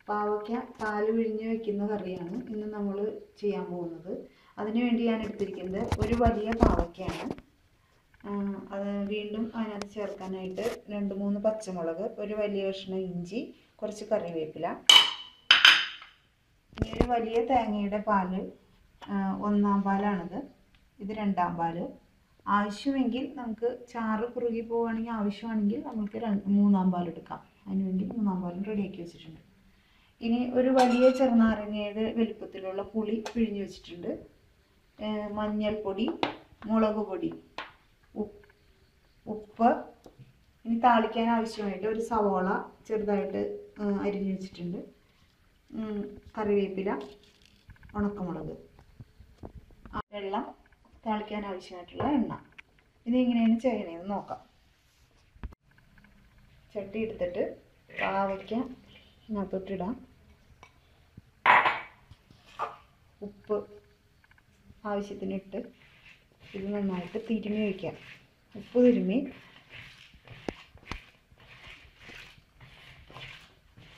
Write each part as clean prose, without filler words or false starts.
പാവയ്ക്ക പാല് പിഴിഞ്ഞ് വെക്കുന്ന കറിയാണ് ഇന്ന് നമ്മൾ ചെയ്യാൻ പോകുന്നത്. അതിനുവേണ്ടി ഞാൻ എടുത്തിരിക്കുന്നത് ഒരു വലിയ പാവയ്ക്കയാണ്. അത് വീണ്ടും അതിനകത്ത് ചേർക്കാനായിട്ട് 2-3 പച്ചമുളക്, ഒരു വലിയ കഷ്ണം ഇഞ്ചി, കുറച്ച് കറിവേപ്പില. ഇനി ഒരു വലിയ തേങ്ങയുടെ പാല്, 1-ാം പാലാണിത്. ഇത് 2-ാം പാല്. ആവശ്യമെങ്കിൽ നമുക്ക് ചാറ് കുറുകി പോവുകയാണെങ്കിൽ ആവശ്യമാണെങ്കിൽ നമുക്ക് 3-ാം പാൽ എടുക്കാം. അതിനുവേണ്ടി 3-ാം പാലും റെഡിയാക്കി വെച്ചിട്ടുണ്ട്. ഇനി ഒരു വലിയ ചെറുനാരങ്ങയുടെ വലുപ്പത്തിലുള്ള പുളി പിഴിഞ്ഞ് വെച്ചിട്ടുണ്ട്. മഞ്ഞൾപ്പൊടി, മുളക് പൊടി, ഉപ്പ്. ഇനി താളിക്കാൻ ആവശ്യമായിട്ട് ഒരു സവോള ചെറുതായിട്ട് അരിഞ്ഞ് വെച്ചിട്ടുണ്ട്. കറിവേപ്പില, ഉണക്കമുളക്, വെള്ളം, താളിക്കാൻ ആവശ്യമായിട്ടുള്ള എണ്ണ. ഇത് എങ്ങനെയാണ് ചെയ്യണതെന്ന് നോക്കാം. ചട്ടി എടുത്തിട്ട് പാവയ്ക്ക ഇതിനകത്തോട്ടിടാം. ഉപ്പ് ആവശ്യത്തിനിട്ട് ഇത് നന്നായിട്ട് തിരുമ്മി വയ്ക്കാം. ഉപ്പ് തിരുമ്മി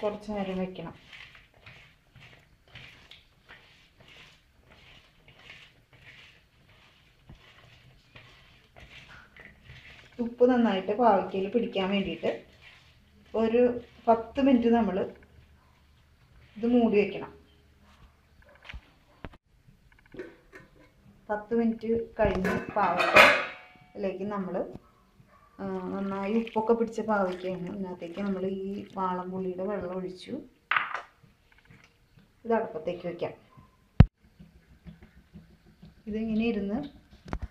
കുറച്ച് നേരം വയ്ക്കണം. ഉപ്പ് നന്നായിട്ട് പാവയ്ക്കയിൽ പിടിക്കാൻ വേണ്ടിയിട്ട് ഒരു 10 മിനിറ്റ് നമ്മൾ ഇത് മൂടി വയ്ക്കണം. 10 മിനിറ്റ് കഴിഞ്ഞ് പാവയ്ക്കയിലേക്ക് നമ്മൾ നന്നായി ഉപ്പൊക്കെ പിടിച്ച പാവയ്ക്കയാണ്. ഇതിനകത്തേക്ക് നമ്മൾ ഈ വാളംപുളിയുടെ വെള്ളം ഒഴിച്ചു. ഇത് അടുപ്പത്തേക്ക് വയ്ക്കാം. ഇതിങ്ങനെ ഇരുന്ന്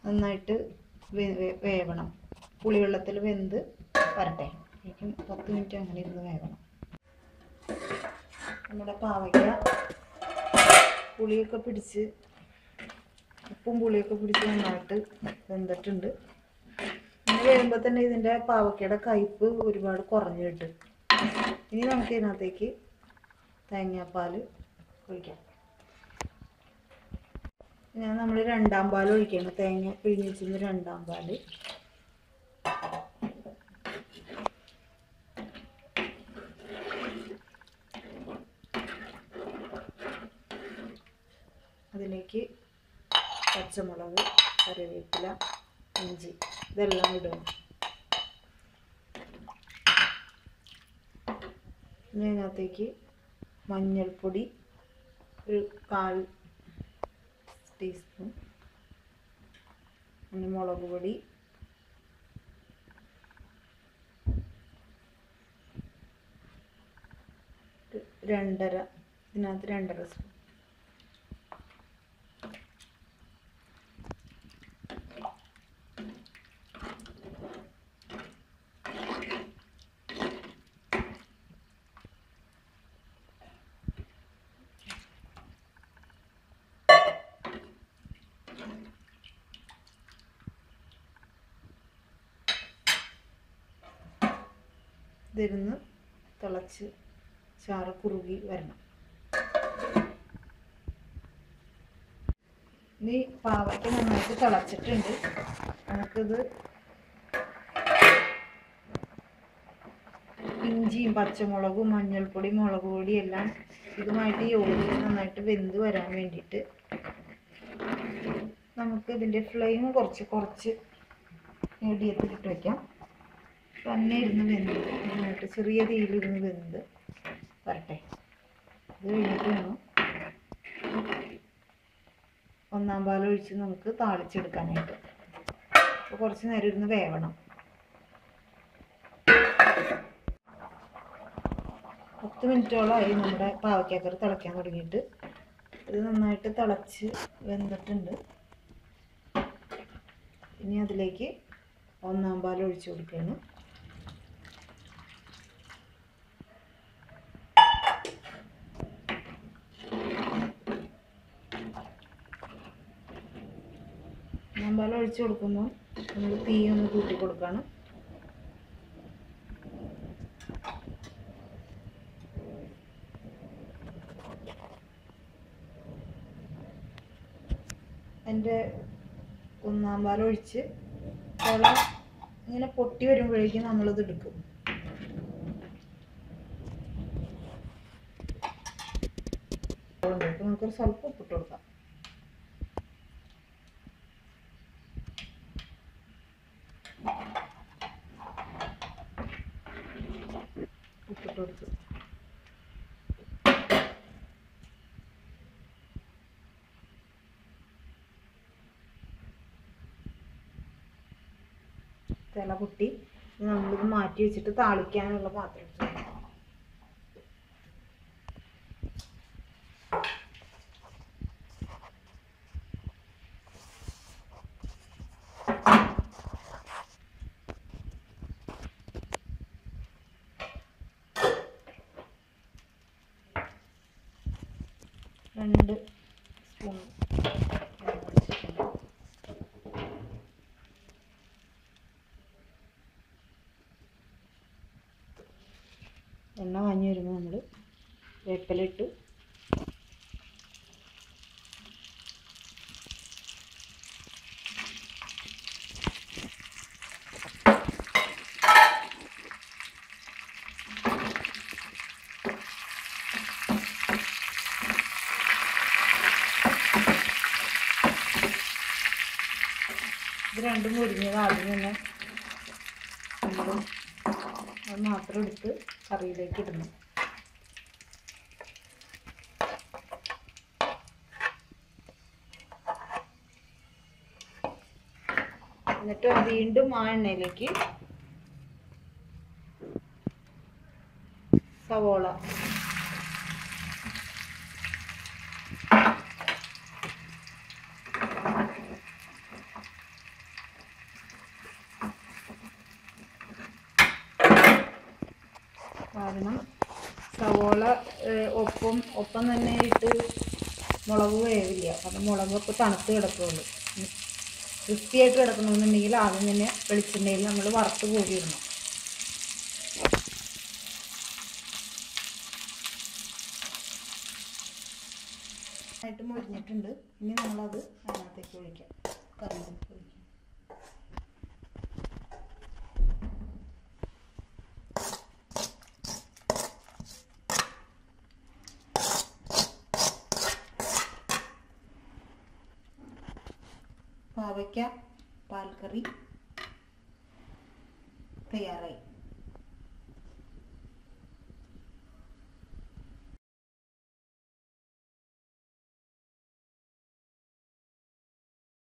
നന്നായിട്ട് വേവണം. പുളിവെള്ളത്തിൽ വെന്ത് വരട്ടെ. 10 മിനിറ്റ് അങ്ങനെ ഇരുന്ന് വേവണം. നമ്മുടെ പാവയ്ക്ക പുളിയൊക്കെ പിടിച്ച്, ഉപ്പും പുളിയൊക്കെ പിടിച്ച് നന്നായിട്ട് വെന്തിട്ടുണ്ട്. ഇങ്ങനെ വരുമ്പോൾ തന്നെ ഇതിൻ്റെ പാവയ്ക്കയുടെ കയ്പ്പ് ഒരുപാട് കുറഞ്ഞു കിട്ടും. ഇനി നമുക്ക് ഇതിനകത്തേക്ക് തേങ്ങാപ്പാൽ ഒഴിക്കാം. നമ്മൾ 2-ാം പാൽ ഒഴിക്കണം. തേങ്ങ പിഴിഞ്ഞ് വെച്ചിരുന്ന 2-ാം പാൽ. അതിലേക്ക് പച്ചമുളക്, കറിവേപ്പില, ഇഞ്ചി ഇതെല്ലാം ഇടണം. ഇനി അതിനകത്തേക്ക് മഞ്ഞൾപ്പൊടി ഒരു 1/4 ടീസ്പൂൺ, പിന്നെ മുളക് പൊടി, ഇതിനകത്ത് 2.5 സ്പൂൺ. ഇതിരുന്ന് തിളച്ച് ചാറ് കുറുകി വരണം. ഇനി പാവയ്ക്ക നന്നായിട്ട് തിളച്ചിട്ടുണ്ട്. നമുക്കിത് ഇഞ്ചിയും പച്ചമുളകും മഞ്ഞൾപ്പൊടി, മുളക് പൊടി എല്ലാം ഇതുമായിട്ട് യോജിച്ച് നന്നായിട്ട് വെന്ത് വരാൻ വേണ്ടിയിട്ട് നമുക്ക് ഇതിൻ്റെ ഫ്ലെയിം കുറച്ച് മീഡിയത്തിലിട്ട് വയ്ക്കാം. തന്നെ ഇരുന്ന് വെന്ത് നന്നായിട്ട് ചെറിയ തീയിലിരുന്ന് വെന്ത് വരട്ടെ. ഇത് കഴിഞ്ഞിട്ട് വേണം 1-ാം പാൽ ഒഴിച്ച് നമുക്ക് താളിച്ചെടുക്കാനായിട്ട്. അപ്പോൾ കുറച്ച് നേരം ഇരുന്ന് വേവണം. 10 മിനിറ്റോളമായി നമ്മുടെ പാവയ്ക്കക്കറി തിളയ്ക്കാൻ തുടങ്ങിയിട്ട്. ഇത് നന്നായിട്ട് തിളച്ച് വെന്തിട്ടുണ്ട്. ഇനി അതിലേക്ക് 1-ാം പാൽ ഒഴിച്ച് കൊടുക്കുകയാണ്. പാൽ ഒഴിച്ച് കൊടുക്കുമ്പോൾ നമ്മൾ തീ ഒന്ന് കൂട്ടി കൊടുക്കണം. അതിൻ്റെ 1-ാം പാൽ ഒഴിച്ച് ഇങ്ങനെ പൊട്ടി വരുമ്പോഴേക്കും നമ്മളിത് എടുക്കും. നമുക്കൊരു സ്വല്പം ഉപ്പിട്ട് കൊടുക്കാം. ഉപ്പിട്ട് കൊടുത്തു. തിള പൊട്ടി നമ്മളിത് മാറ്റി വെച്ചിട്ട് താളിക്കാനുള്ള പാത്രം എടുത്തു. രണ്ട് സ്പൂൺ എണ്ണ കാഞ്ഞ് വരുമ്പോൾ നമ്മൾ വേപ്പില ഇട്ട് ഇത് രണ്ടും മുരിഞ്ഞത് ആദ്യം തന്നെ നമ്മൾ അത് മാത്രം എടുത്ത് കറിയിലേക്ക് ഇടുന്നു. എന്നിട്ട് വീണ്ടും ആ എണ്ണയിലേക്ക് സവോള, കാരണം സവോള ഒപ്പം തന്നെ ഇട്ട് മുളക് വേവില്ല. കാരണം മുളകൊക്കെ തണുത്ത് കിടക്കുള്ളൂ. ക്രിസ്പിയായിട്ട് കിടക്കണമെന്നുണ്ടെങ്കിൽ ആദ്യം തന്നെ വെളിച്ചെണ്ണയിൽ നമ്മൾ വറുത്ത് കോരിയിടണം. ആയിട്ട് മുരിഞ്ഞിട്ടുണ്ട്. ഇനി നമ്മളത് അതിനകത്തേക്ക് ഒഴിക്കാം. കറിയിലേക്ക് ഒഴിക്കാം. പാവയ്ക്ക പാൽക്കറി തയ്യാറായി.